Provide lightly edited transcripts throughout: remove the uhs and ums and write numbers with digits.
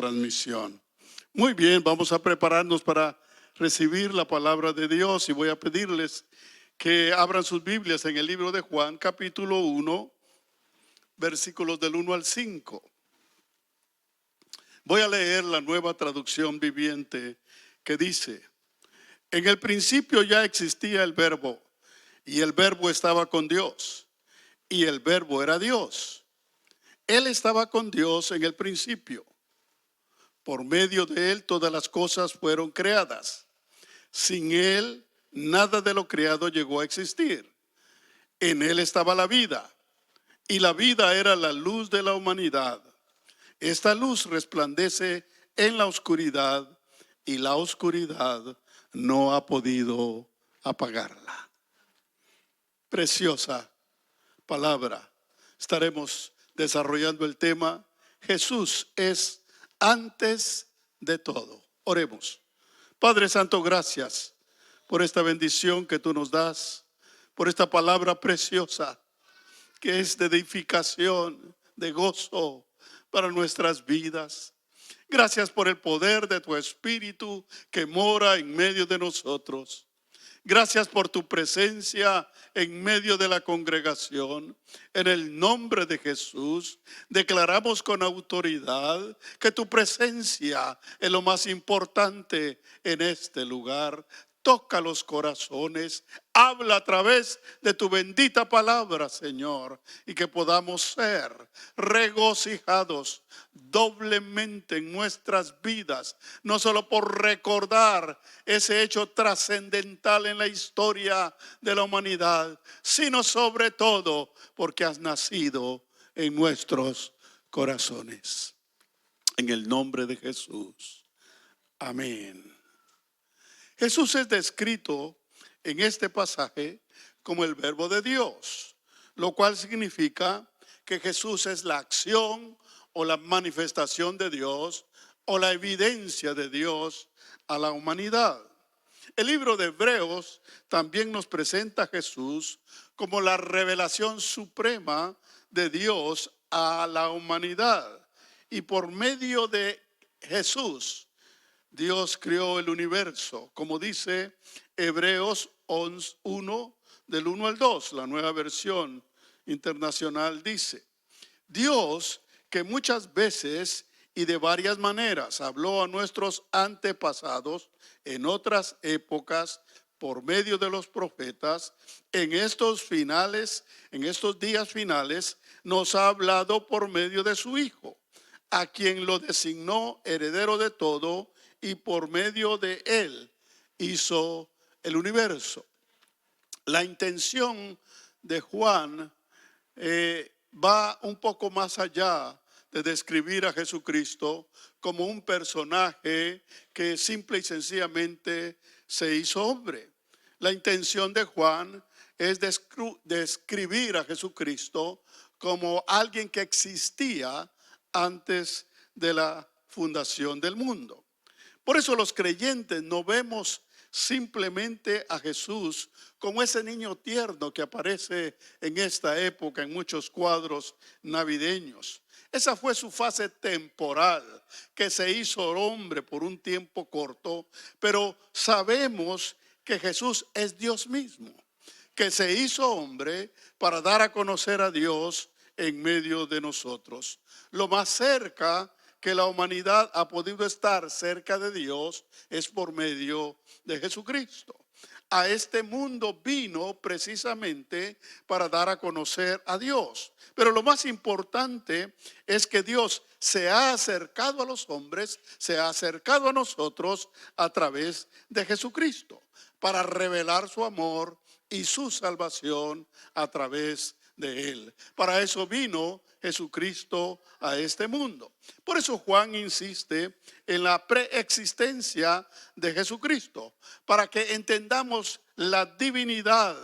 transmisión. Muy bien, vamos a prepararnos para recibir la palabra de Dios y voy a pedirles que abran sus Biblias en el libro de Juan, capítulo 1, versículos del 1 al 5. Voy a leer la Nueva Traducción Viviente que dice: en el principio ya existía el Verbo, y el Verbo estaba con Dios, y el Verbo era Dios. Él estaba con Dios en el principio. Por medio de Él todas las cosas fueron creadas. Sin Él nada de lo creado llegó a existir. En Él estaba la vida, y la vida era la luz de la humanidad. Esta luz resplandece en la oscuridad, y la oscuridad no ha podido apagarla. Preciosa palabra. Estaremos desarrollando el tema: Jesús es antes de todo. Oremos. Padre Santo, gracias por esta bendición que tú nos das, por esta palabra preciosa que es de edificación, de gozo para nuestras vidas. Gracias por el poder de tu Espíritu que mora en medio de nosotros. Gracias por tu presencia en medio de la congregación. En el nombre de Jesús, declaramos con autoridad que tu presencia es lo más importante en este lugar. Toca los corazones, habla a través de tu bendita palabra, Señor, y que podamos ser regocijados doblemente en nuestras vidas, no solo por recordar ese hecho trascendental en la historia de la humanidad, sino sobre todo porque has nacido en nuestros corazones. En el nombre de Jesús. Amén. Jesús es descrito en este pasaje como el Verbo de Dios, lo cual significa que Jesús es la acción o la manifestación de Dios o la evidencia de Dios a la humanidad. El libro de Hebreos también nos presenta a Jesús como la revelación suprema de Dios a la humanidad. Y por medio de Jesús, Dios creó el universo, como dice Hebreos 1, del 1 al 2, la Nueva Versión Internacional dice: Dios, que muchas veces y de varias maneras habló a nuestros antepasados en otras épocas por medio de los profetas, en estos días finales, nos ha hablado por medio de su Hijo, a quien lo designó heredero de todo, y por medio de él hizo el universo. La intención de Juan va un poco más allá de describir a Jesucristo como un personaje que simple y sencillamente se hizo hombre. La intención de Juan es describir a Jesucristo como alguien que existía antes de la fundación del mundo. Por eso los creyentes no vemos simplemente a Jesús como ese niño tierno que aparece en esta época en muchos cuadros navideños. Esa fue su fase temporal, que se hizo hombre por un tiempo corto, pero sabemos que Jesús es Dios mismo, que se hizo hombre para dar a conocer a Dios en medio de nosotros. Lo más cerca que la humanidad ha podido estar cerca de Dios es por medio de Jesucristo. A este mundo vino precisamente para dar a conocer a Dios. Pero lo más importante es que Dios se ha acercado a los hombres, se ha acercado a nosotros a través de Jesucristo, para revelar su amor y su salvación a través de él. Para eso vino Jesucristo a este mundo. Por eso Juan insiste en la preexistencia de Jesucristo, para que entendamos la divinidad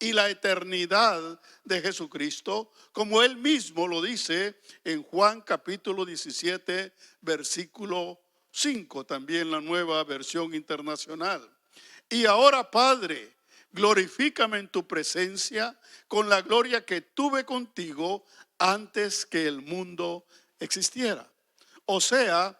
y la eternidad de Jesucristo, como él mismo lo dice en Juan capítulo 17, versículo 5, también la Nueva Versión Internacional. Y ahora, Padre, glorifícame en tu presencia con la gloria que tuve contigo antes que el mundo existiera. O sea,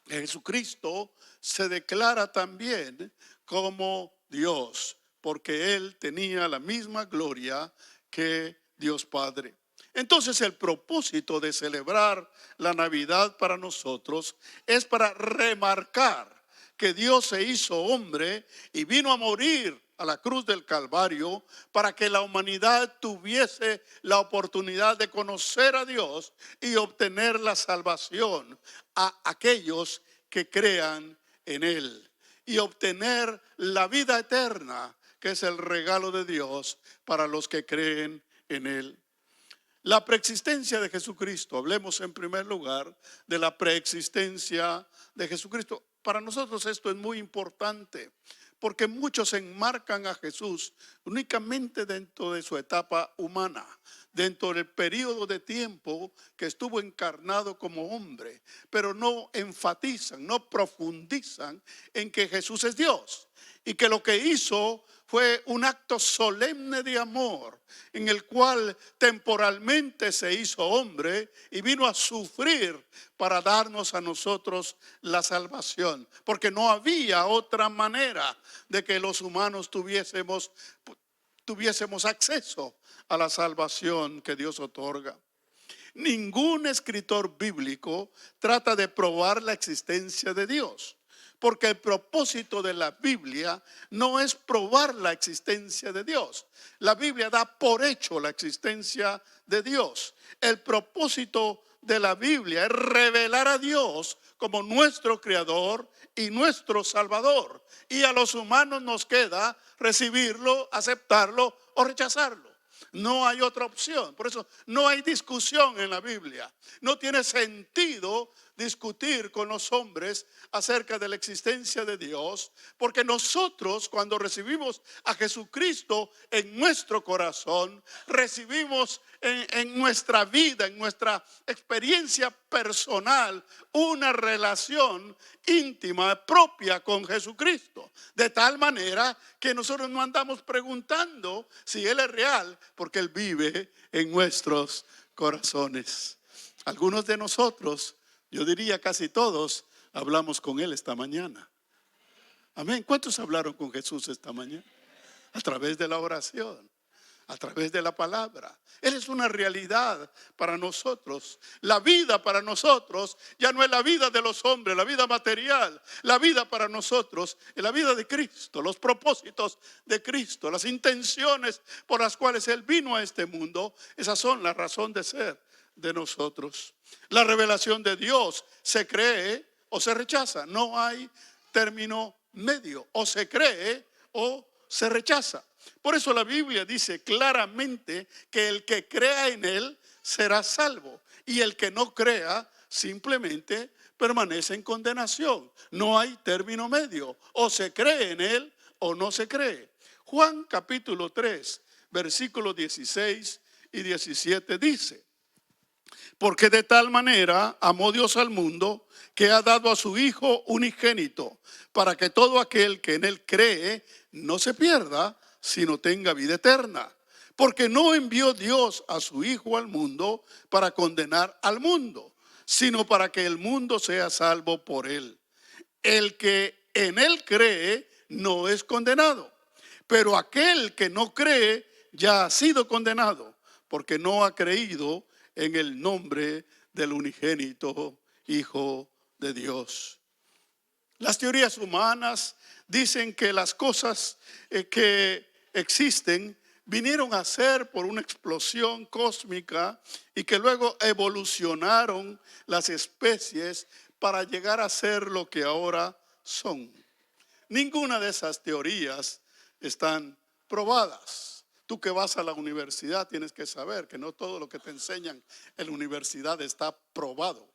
Jesucristo se declara también como Dios, porque Él tenía la misma gloria que Dios Padre. Entonces el propósito de celebrar la Navidad para nosotros es para remarcar que Dios se hizo hombre y vino a morir a la cruz del Calvario para que la humanidad tuviese la oportunidad de conocer a Dios y obtener la salvación a aquellos que crean en Él y obtener la vida eterna, que es el regalo de Dios para los que creen en Él. La preexistencia de Jesucristo, hablemos en primer lugar de la preexistencia de Jesucristo. Para nosotros esto es muy importante, porque muchos enmarcan a Jesús únicamente dentro de su etapa humana, dentro del periodo de tiempo que estuvo encarnado como hombre, pero no enfatizan, no profundizan en que Jesús es Dios y que lo que hizo fue un acto solemne de amor en el cual temporalmente se hizo hombre y vino a sufrir para darnos a nosotros la salvación, porque no había otra manera de que los humanos tuviésemos acceso a la salvación que Dios otorga. Ningún escritor bíblico trata de probar la existencia de Dios, porque el propósito de la Biblia no es probar la existencia de Dios. La Biblia da por hecho la existencia de Dios. El propósito de la Biblia es revelar a Dios como nuestro Creador y nuestro Salvador. Y a los humanos nos queda recibirlo, aceptarlo o rechazarlo. No hay otra opción. Por eso no hay discusión en la Biblia. No tiene sentido discutir con los hombres acerca de la existencia de Dios, porque nosotros, cuando recibimos a Jesucristo en nuestro corazón, recibimos en nuestra vida, en nuestra experiencia personal, una relación íntima, propia con Jesucristo, de tal manera que nosotros no andamos preguntando si Él es real, porque Él vive en nuestros corazones. Algunos de nosotros, yo diría casi todos, hablamos con Él esta mañana. Amén. ¿Cuántos hablaron con Jesús esta mañana? A través de la oración, a través de la palabra. Él es una realidad para nosotros. La vida para nosotros ya no es la vida de los hombres, la vida material. La vida para nosotros es la vida de Cristo, los propósitos de Cristo, las intenciones por las cuales Él vino a este mundo. Esas son la razón de ser de nosotros. La revelación de Dios se cree o se rechaza. No hay término medio. O se cree o se rechaza. Por eso la Biblia dice claramente que el que crea en Él será salvo, y el que no crea simplemente permanece en condenación. No hay término medio. O se cree en Él o no se cree. Juan capítulo 3, versículos 16 y 17 dice: porque de tal manera amó Dios al mundo, que ha dado a su Hijo unigénito, para que todo aquel que en Él cree no se pierda, sino tenga vida eterna. Porque no envió Dios a su Hijo al mundo para condenar al mundo, sino para que el mundo sea salvo por Él. El que en Él cree no es condenado, pero aquel que no cree ya ha sido condenado, porque no ha creído en el nombre del unigénito Hijo de Dios. Las teorías humanas dicen que las cosas que existen vinieron a ser por una explosión cósmica y que luego evolucionaron las especies para llegar a ser lo que ahora son. Ninguna de esas teorías están probadas. Tú que vas a la universidad tienes que saber que no todo lo que te enseñan en la universidad está probado.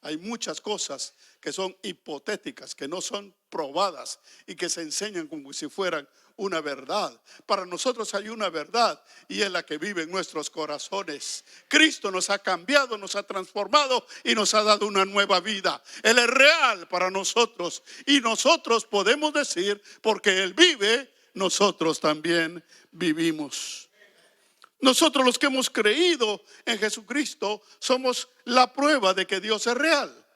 Hay muchas cosas que son hipotéticas, que no son probadas y que se enseñan como si fueran una verdad. Para nosotros hay una verdad y es la que vive en nuestros corazones. Cristo nos ha cambiado, nos ha transformado y nos ha dado una nueva vida. Él es real para nosotros y nosotros podemos decir, porque Él vive, nosotros también vivimos. Nosotros los que hemos creído en Jesucristo somos la prueba de que Dios es real.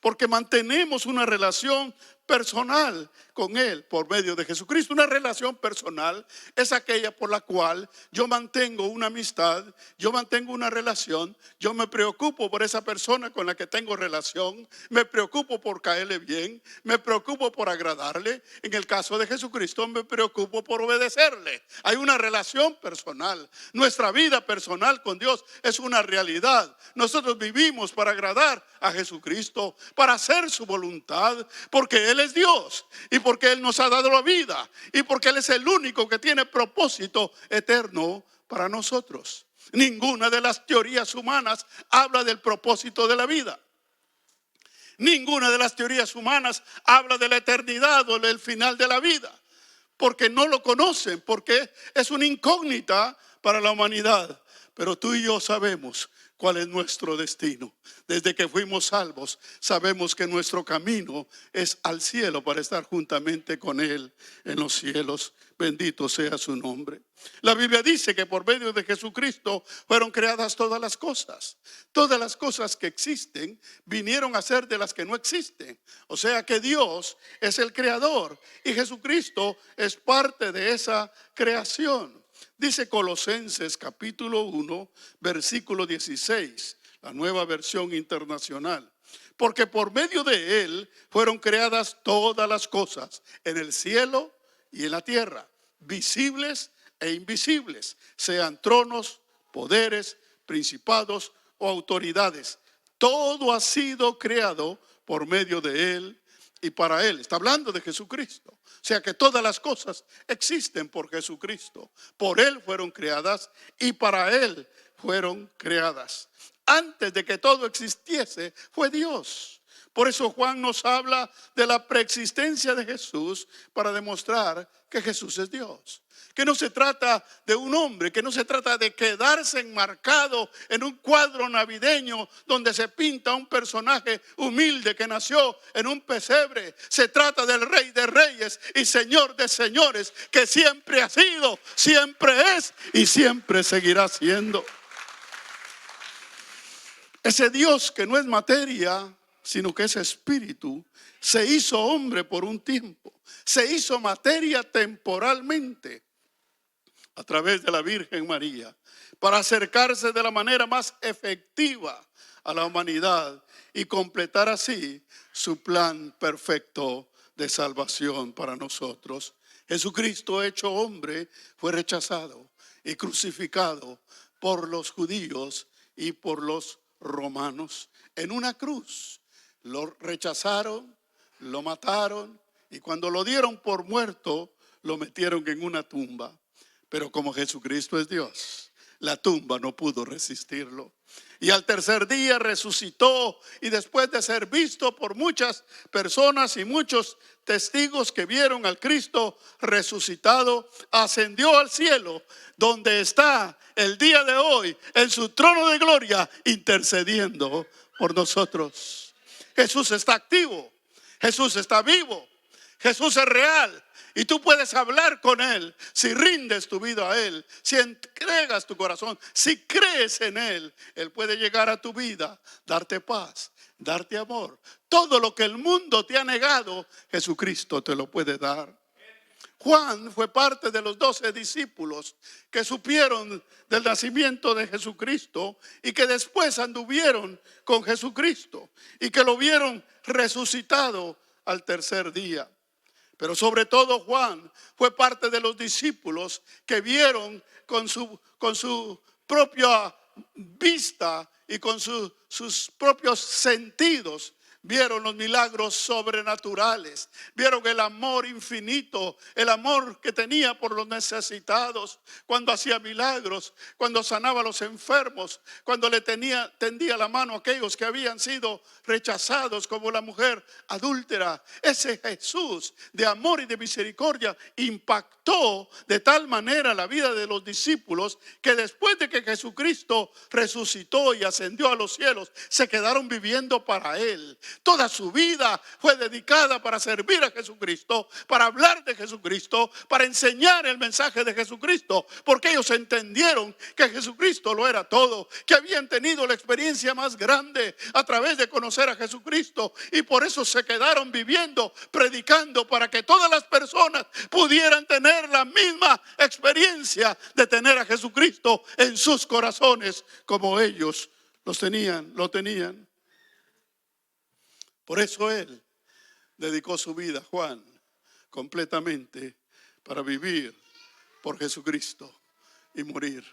porque mantenemos una relación personal con Él por medio de Jesucristo. Una relación personal es aquella por la cual yo mantengo una amistad, yo mantengo una relación, yo me preocupo por esa persona con la que tengo relación, me preocupo por caerle bien, me preocupo por agradarle. En el caso de Jesucristo me preocupo por obedecerle. Hay una relación personal. Nuestra vida personal con Dios es una realidad. Nosotros vivimos para agradar a Jesucristo, para hacer su voluntad, porque Él es Dios y porque Él nos ha dado la vida y porque Él es el único que tiene propósito eterno para nosotros. Ninguna de las teorías humanas habla del propósito de la vida. Ninguna de las teorías humanas habla de la eternidad o del final de la vida, porque no lo conocen, porque es una incógnita para la humanidad. Pero tú y yo sabemos cuál es nuestro destino. Desde que fuimos salvos, sabemos que nuestro camino es al cielo para estar juntamente con Él en los cielos. Bendito sea su nombre. La Biblia dice que por medio de Jesucristo fueron creadas todas las cosas. Todas las cosas que existen vinieron a ser de las que no existen. O sea que Dios es el creador y Jesucristo es parte de esa creación. Dice Colosenses capítulo 1, versículo 16, la Nueva Versión Internacional. Porque por medio de Él fueron creadas todas las cosas en el cielo y en la tierra, visibles e invisibles, sean tronos, poderes, principados o autoridades. Todo ha sido creado por medio de Él y para Él. Está hablando de Jesucristo. O sea que todas las cosas existen por Jesucristo. Por Él fueron creadas y para Él fueron creadas. Antes de que todo existiese fue Dios. Por eso Juan nos habla de la preexistencia de Jesús para demostrar que Jesús es Dios. Que no se trata de un hombre, que no se trata de quedarse enmarcado en un cuadro navideño donde se pinta un personaje humilde que nació en un pesebre. Se trata del Rey de Reyes y Señor de Señores, que siempre ha sido, siempre es y siempre seguirá siendo. Ese Dios que no es materia, sino que es espíritu, se hizo hombre por un tiempo. Se hizo materia temporalmente a través de la Virgen María, para acercarse de la manera más efectiva a la humanidad y completar así su plan perfecto de salvación para nosotros. Jesucristo hecho hombre fue rechazado y crucificado por los judíos y por los romanos en una cruz. Lo rechazaron, lo mataron y cuando lo dieron por muerto, lo metieron en una tumba. Pero como Jesucristo es Dios, la tumba no pudo resistirlo. Y al tercer día resucitó y después de ser visto por muchas personas y muchos testigos que vieron al Cristo resucitado, ascendió al cielo, donde está el día de hoy en su trono de gloria intercediendo por nosotros. Jesús está activo, Jesús está vivo, Jesús es real. Y tú puedes hablar con Él si rindes tu vida a Él, si entregas tu corazón, si crees en Él. Él puede llegar a tu vida, darte paz, darte amor. Todo lo que el mundo te ha negado, Jesucristo te lo puede dar. Juan fue parte de los 12 discípulos que supieron del nacimiento de Jesucristo y que después anduvieron con Jesucristo y que lo vieron resucitado al tercer día. Pero sobre todo Juan fue parte de los discípulos que vieron con su propia vista y con sus propios sentidos. Vieron los milagros sobrenaturales, vieron el amor infinito, el amor que tenía por los necesitados, cuando hacía milagros, cuando sanaba a los enfermos, cuando le tendía la mano a aquellos que habían sido rechazados, como la mujer adúltera. Ese Jesús de amor y de misericordia impactó de tal manera la vida de los discípulos que después de que Jesucristo resucitó y ascendió a los cielos, se quedaron viviendo para Él. Toda su vida fue dedicada para servir a Jesucristo, para hablar de Jesucristo, para enseñar el mensaje de Jesucristo, porque ellos entendieron que Jesucristo lo era todo, que habían tenido la experiencia más grande a través de conocer a Jesucristo, y por eso se quedaron viviendo, predicando, para que todas las personas pudieran tener la misma experiencia de tener a Jesucristo en sus corazones como ellos lo tenían. Por eso él dedicó su vida, Juan, completamente para vivir por Jesucristo y morir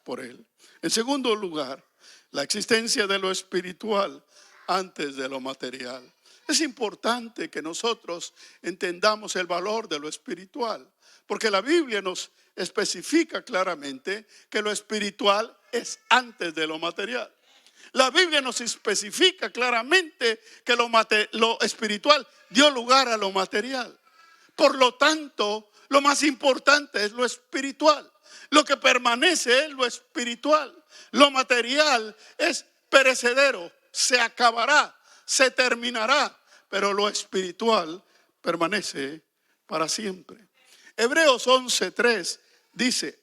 por él. En segundo lugar, la existencia de lo espiritual antes de lo material. Es importante que nosotros entendamos el valor de lo espiritual, porque la Biblia nos especifica claramente que lo espiritual es antes de lo material. La Biblia nos especifica claramente que lo espiritual dio lugar a lo material. Por lo tanto, lo más importante es lo espiritual. Lo que permanece es lo espiritual. Lo material es perecedero, se acabará, se terminará, pero lo espiritual permanece para siempre. Hebreos 11:3 dice: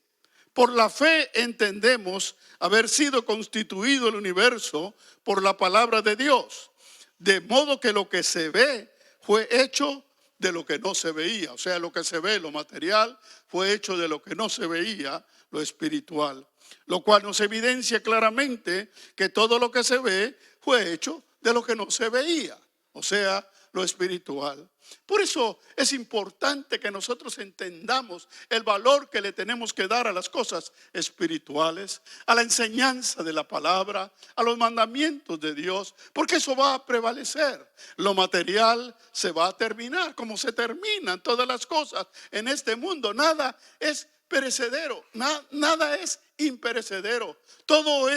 por la fe entendemos haber sido constituido el universo por la palabra de Dios, de modo que lo que se ve fue hecho de lo que no se veía. O sea, lo que se ve, lo material, fue hecho de lo que no se veía, lo espiritual. Lo cual nos evidencia claramente que todo lo que se ve fue hecho de lo que no se veía. O sea, lo espiritual. Por eso es importante que nosotros entendamos el valor que le tenemos que dar a las cosas espirituales, a la enseñanza de la palabra, a los mandamientos de Dios, porque eso va a prevalecer. Lo material se va a terminar, como se terminan todas las cosas en este mundo. Nada es perecedero, nada es imperecedero. Todo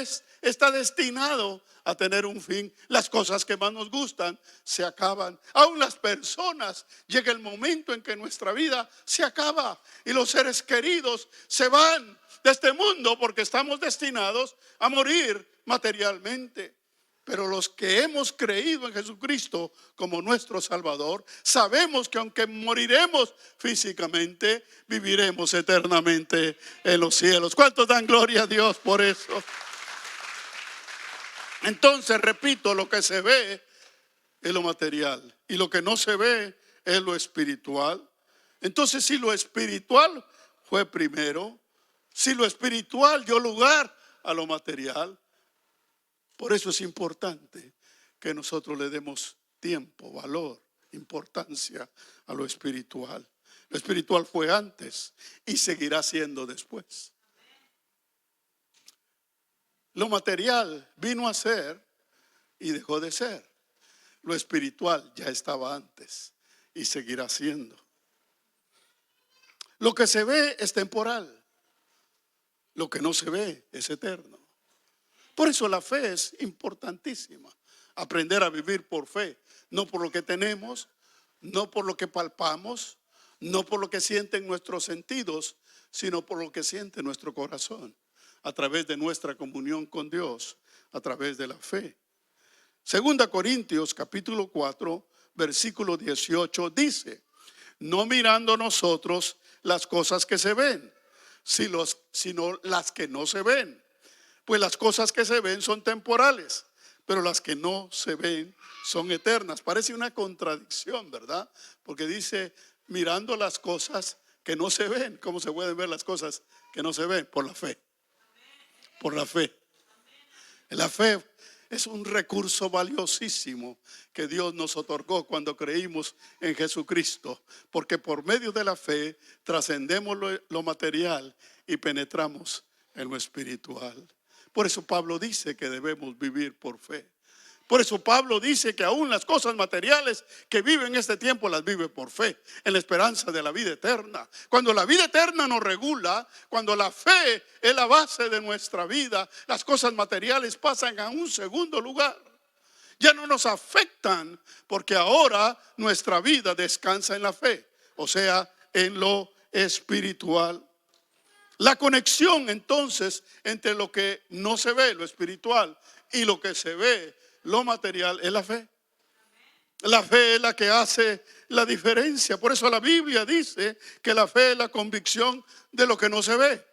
está destinado a tener un fin. Las cosas que más nos gustan se acaban. Aún las personas, llega el momento en que nuestra vida se acaba y los seres queridos se van de este mundo porque estamos destinados a morir materialmente. Pero los que hemos creído en Jesucristo como nuestro Salvador, sabemos que aunque moriremos físicamente, viviremos eternamente en los cielos. ¿Cuántos dan gloria a Dios por eso? Entonces, repito, lo que se ve es lo material y lo que no se ve es lo espiritual. Entonces, si lo espiritual fue primero, si lo espiritual dio lugar a lo material, por eso es importante que nosotros le demos tiempo, valor, importancia a lo espiritual. Lo espiritual fue antes y seguirá siendo después. Lo material vino a ser y dejó de ser. Lo espiritual ya estaba antes y seguirá siendo. Lo que se ve es temporal. Lo que no se ve es eterno. Por eso la fe es importantísima. Aprender a vivir por fe, no por lo que tenemos, no por lo que palpamos, no por lo que sienten nuestros sentidos, sino por lo que siente nuestro corazón, a través de nuestra comunión con Dios, a través de la fe. Segunda Corintios capítulo 4, versículo 18 dice: no mirando nosotros las cosas que se ven, sino las que no se ven. Pues las cosas que se ven son temporales, pero las que no se ven son eternas. Parece una contradicción, ¿verdad? Porque dice, mirando las cosas que no se ven. ¿Cómo se pueden ver las cosas que no se ven? Por la fe. Por la fe. La fe es un recurso valiosísimo que Dios nos otorgó cuando creímos en Jesucristo, porque por medio de la fe trascendemos lo material y penetramos en lo espiritual. Por eso Pablo dice que debemos vivir por fe. Por eso Pablo dice que aún las cosas materiales que vive en este tiempo las vive por fe, en la esperanza de la vida eterna. Cuando la vida eterna nos regula, cuando la fe es la base de nuestra vida, las cosas materiales pasan a un segundo lugar. Ya no nos afectan porque ahora nuestra vida descansa en la fe, o sea, en lo espiritual. La conexión entonces entre lo que no se ve, lo espiritual, y lo que se ve, lo material, es la fe. La fe es la que hace la diferencia. Por eso la Biblia dice que la fe es la convicción de lo que no se ve.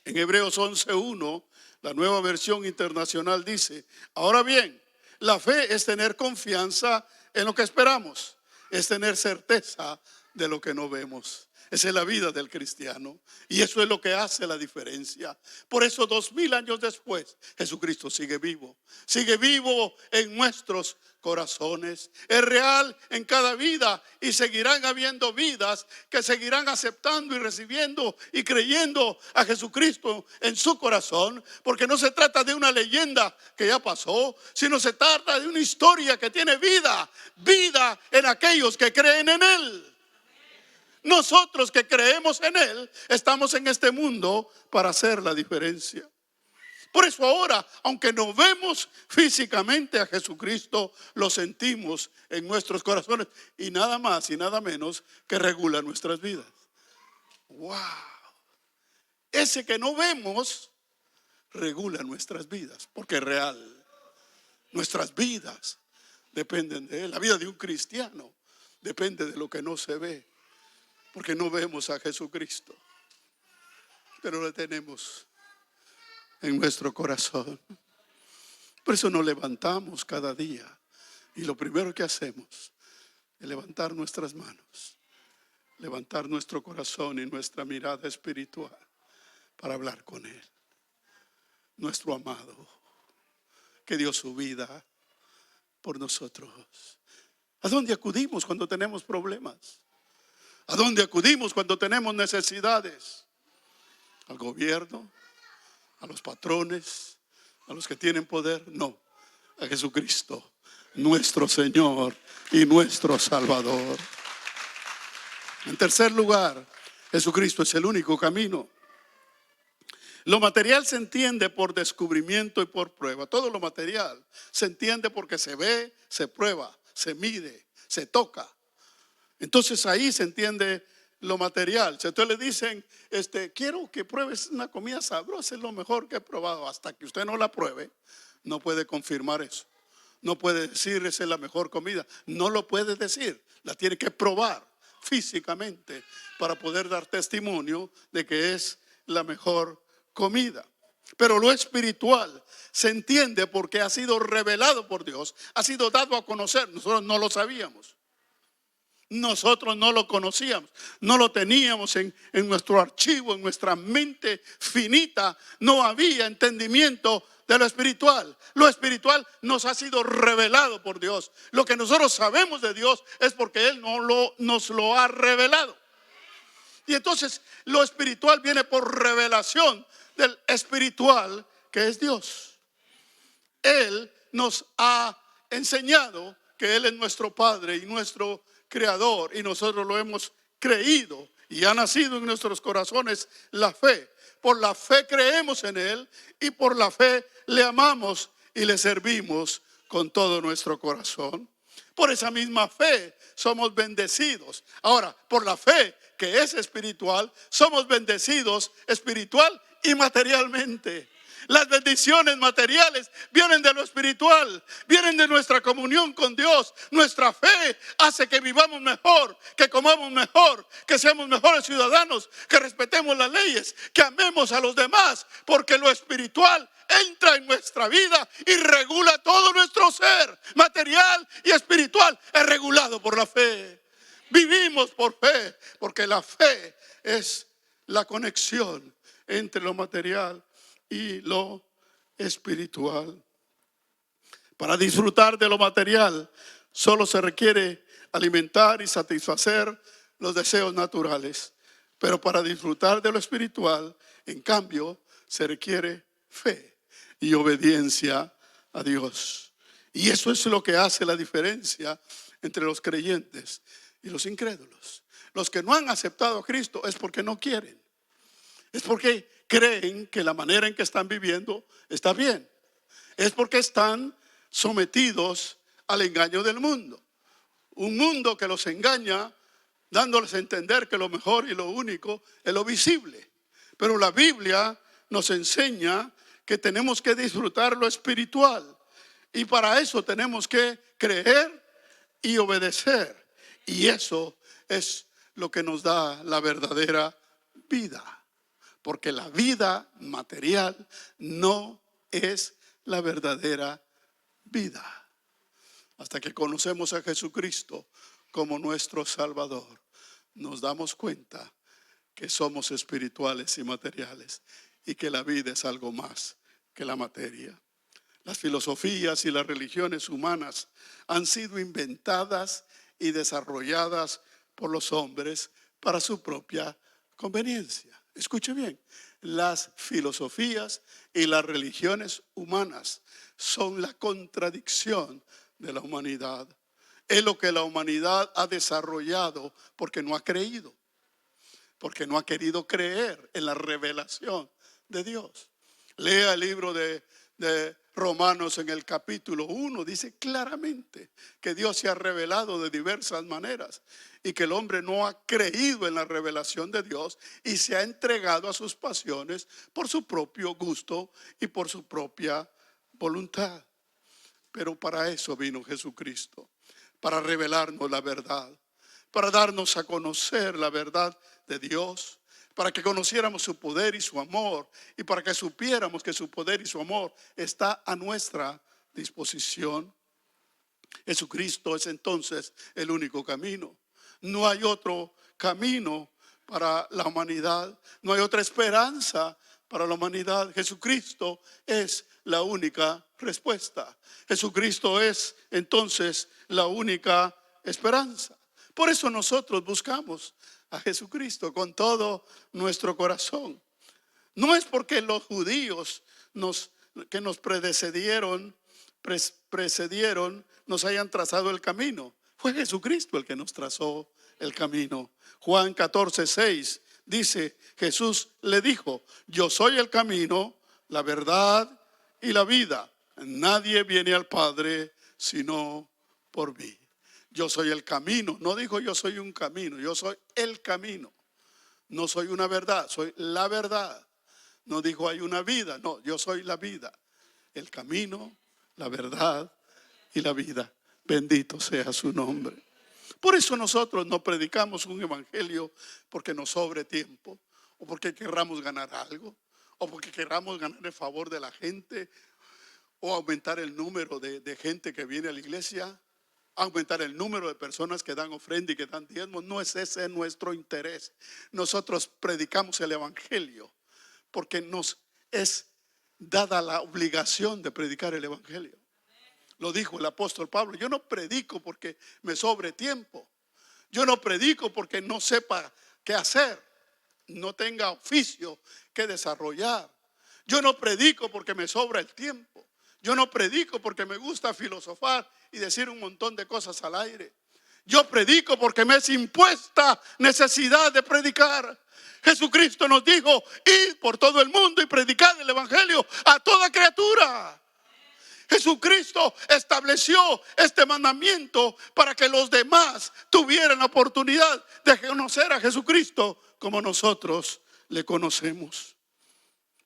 En Hebreos 11:1, la Nueva Versión Internacional dice: ahora bien, la fe es tener confianza en lo que esperamos, es tener certeza de lo que no vemos. Esa es la vida del cristiano, y eso es lo que hace la diferencia. Por eso 2000 años después, Jesucristo sigue vivo en nuestros corazones. Es real en cada vida, y seguirán habiendo vidas que seguirán aceptando y recibiendo y creyendo a Jesucristo en su corazón, porque no se trata de una leyenda que ya pasó, sino se trata de una historia que tiene vida en aquellos que creen en Él. Nosotros que creemos en Él estamos en este mundo para hacer la diferencia. Por eso ahora, aunque no vemos físicamente a Jesucristo, lo sentimos en nuestros corazones, y nada más y nada menos que regula nuestras vidas. ¡Wow! Ese que no vemos regula nuestras vidas, porque es real. Nuestras vidas dependen de Él. La vida de un cristiano depende de lo que no se ve, porque no vemos a Jesucristo, pero lo tenemos en nuestro corazón. Por eso nos levantamos cada día, y lo primero que hacemos es levantar nuestras manos, levantar nuestro corazón y nuestra mirada espiritual para hablar con Él, nuestro amado, que dio su vida por nosotros. ¿A dónde acudimos cuando tenemos problemas? ¿A dónde acudimos cuando tenemos necesidades? ¿Al gobierno? ¿A los patrones? ¿A los que tienen poder? No, a Jesucristo, nuestro Señor y nuestro Salvador. En tercer lugar, Jesucristo es el único camino. Lo material se entiende por descubrimiento y por prueba. Todo lo material se entiende porque se ve, se prueba, se mide, se toca. Entonces ahí se entiende lo material. Si a usted le dicen, quiero que pruebes una comida sabrosa, es lo mejor que he probado. Hasta que usted no la pruebe, no puede confirmar eso. No puede decir, esa es la mejor comida. No lo puede decir. La tiene que probar físicamente para poder dar testimonio de que es la mejor comida. Pero lo espiritual se entiende porque ha sido revelado por Dios, ha sido dado a conocer. Nosotros no lo sabíamos. Nosotros no lo conocíamos, no lo teníamos en nuestro archivo, en nuestra mente finita. No había entendimiento de lo espiritual. Lo espiritual nos ha sido revelado por Dios. Lo que nosotros sabemos de Dios es porque Él nos lo ha revelado. Y entonces lo espiritual viene por revelación del espiritual, que es Dios. Él nos ha enseñado que Él es nuestro Padre y nuestro Creador, y nosotros lo hemos creído, y ha nacido en nuestros corazones la fe. Por la fe creemos en Él, y por la fe le amamos y le servimos con todo nuestro corazón. Por esa misma fe somos bendecidos. Ahora, por la fe que es espiritual, somos bendecidos espiritual y materialmente. Las bendiciones materiales vienen de lo espiritual, vienen de nuestra comunión con Dios. Nuestra fe hace que vivamos mejor, que comamos mejor, que seamos mejores ciudadanos, que respetemos las leyes, que amemos a los demás, porque lo espiritual entra en nuestra vida y regula todo nuestro ser. Material y espiritual es regulado por la fe. Vivimos por fe, porque la fe es la conexión entre lo material y lo espiritual. Para disfrutar de lo material solo se requiere alimentar y satisfacer los deseos naturales, pero para disfrutar de lo espiritual, en cambio, se requiere fe y obediencia a Dios. Y eso es lo que hace la diferencia entre los creyentes y los incrédulos. Los que no han aceptado a Cristo es porque no quieren. Es porque creen que la manera en que están viviendo está bien. Es porque están sometidos al engaño del mundo. Un mundo que los engaña, dándoles a entender que lo mejor y lo único es lo visible. Pero la Biblia nos enseña que tenemos que disfrutar lo espiritual. Y para eso tenemos que creer y obedecer. Y eso es lo que nos da la verdadera vida. Porque la vida material no es la verdadera vida. Hasta que conocemos a Jesucristo como nuestro Salvador, nos damos cuenta que somos espirituales y materiales y que la vida es algo más que la materia. Las filosofías y las religiones humanas han sido inventadas y desarrolladas por los hombres para su propia conveniencia. Escuche bien, las filosofías y las religiones humanas son la contradicción de la humanidad. Es lo que la humanidad ha desarrollado porque no ha creído, porque no ha querido creer en la revelación de Dios. Lea el libro de Romanos en el capítulo 1, dice claramente que Dios se ha revelado de diversas maneras y que el hombre no ha creído en la revelación de Dios y se ha entregado a sus pasiones por su propio gusto y por su propia voluntad. Pero para eso vino Jesucristo, para revelarnos la verdad, para darnos a conocer la verdad de Dios, para que conociéramos su poder y su amor, y para que supiéramos que su poder y su amor está a nuestra disposición. Jesucristo es entonces el único camino. No hay otro camino para la humanidad, no hay otra esperanza para la humanidad. Jesucristo es la única respuesta. Jesucristo es entonces la única esperanza. Por eso nosotros buscamos a Jesucristo con todo nuestro corazón. No es porque los judíos que nos precedieron nos hayan trazado el camino. Fue Jesucristo el que nos trazó el camino. Juan 14:6 dice, Jesús le dijo, yo soy el camino, la verdad y la vida. Nadie viene al Padre sino por mí. Yo soy el camino. No dijo yo soy un camino, yo soy el camino. No soy una verdad, soy la verdad. No dijo hay una vida, no, yo soy la vida. El camino, la verdad y la vida. Bendito sea su nombre. Por eso nosotros no predicamos un evangelio porque nos sobre tiempo, o porque querramos ganar algo, o porque querramos ganar el favor de la gente, o aumentar el número de gente que viene a la iglesia, aumentar el número de personas que dan ofrenda y que dan diezmos. No es ese nuestro interés. Nosotros predicamos el evangelio porque nos es dada la obligación de predicar el evangelio. Lo dijo el apóstol Pablo, yo no predico porque me sobre tiempo. Yo no predico porque no sepa qué hacer, no tenga oficio que desarrollar. Yo no predico porque me sobra el tiempo. Yo no predico porque me gusta filosofar y decir un montón de cosas al aire. Yo predico porque me es impuesta necesidad de predicar. Jesucristo nos dijo, id por todo el mundo y predicad el evangelio a toda criatura. Jesucristo estableció este mandamiento para que los demás tuvieran la oportunidad de conocer a Jesucristo como nosotros le conocemos.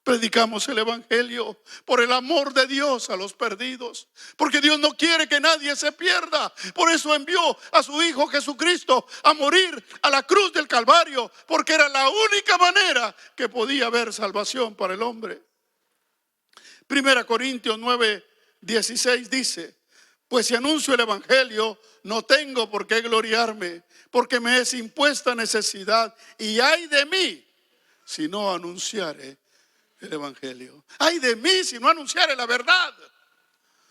Predicamos el evangelio por el amor de Dios a los perdidos, porque Dios no quiere que nadie se pierda. Por eso envió a su Hijo Jesucristo a morir a la cruz del Calvario, porque era la única manera que podía haber salvación para el hombre. 1 Corintios 9:16 dice, pues si anuncio el evangelio, no tengo por qué gloriarme, porque me es impuesta necesidad, y ay de mí si no anunciare el evangelio. Ay de mí si no anunciare la verdad.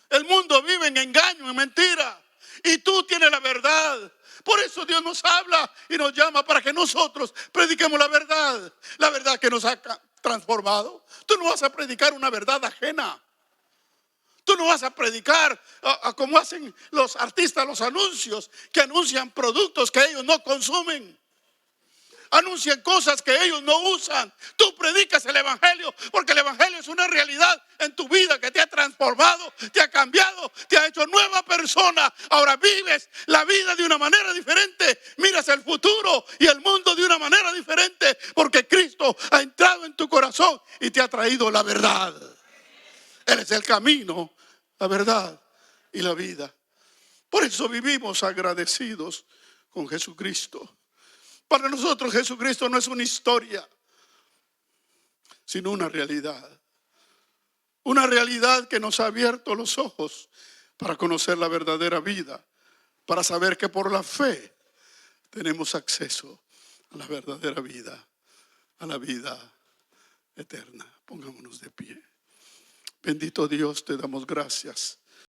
El mundo vive en engaño, en mentira, y tú tienes la verdad. Por eso Dios nos habla y nos llama para que nosotros prediquemos la verdad que nos ha transformado. Tú no vas a predicar una verdad ajena. Tú no vas a predicar como hacen los artistas, los anuncios, que anuncian productos que ellos no consumen. Anuncian cosas que ellos no usan. Tú predicas el evangelio porque el evangelio es una realidad en tu vida que te ha transformado, te ha cambiado, te ha hecho nueva persona. Ahora vives la vida de una manera diferente. Miras el futuro y el mundo de una manera diferente porque Cristo ha entrado en tu corazón y te ha traído la verdad. Él es el camino, la verdad y la vida. Por eso vivimos agradecidos con Jesucristo. Para nosotros Jesucristo no es una historia, sino una realidad. Una realidad que nos ha abierto los ojos para conocer la verdadera vida, para saber que por la fe tenemos acceso a la verdadera vida, a la vida eterna. Pongámonos de pie. Bendito Dios, te damos gracias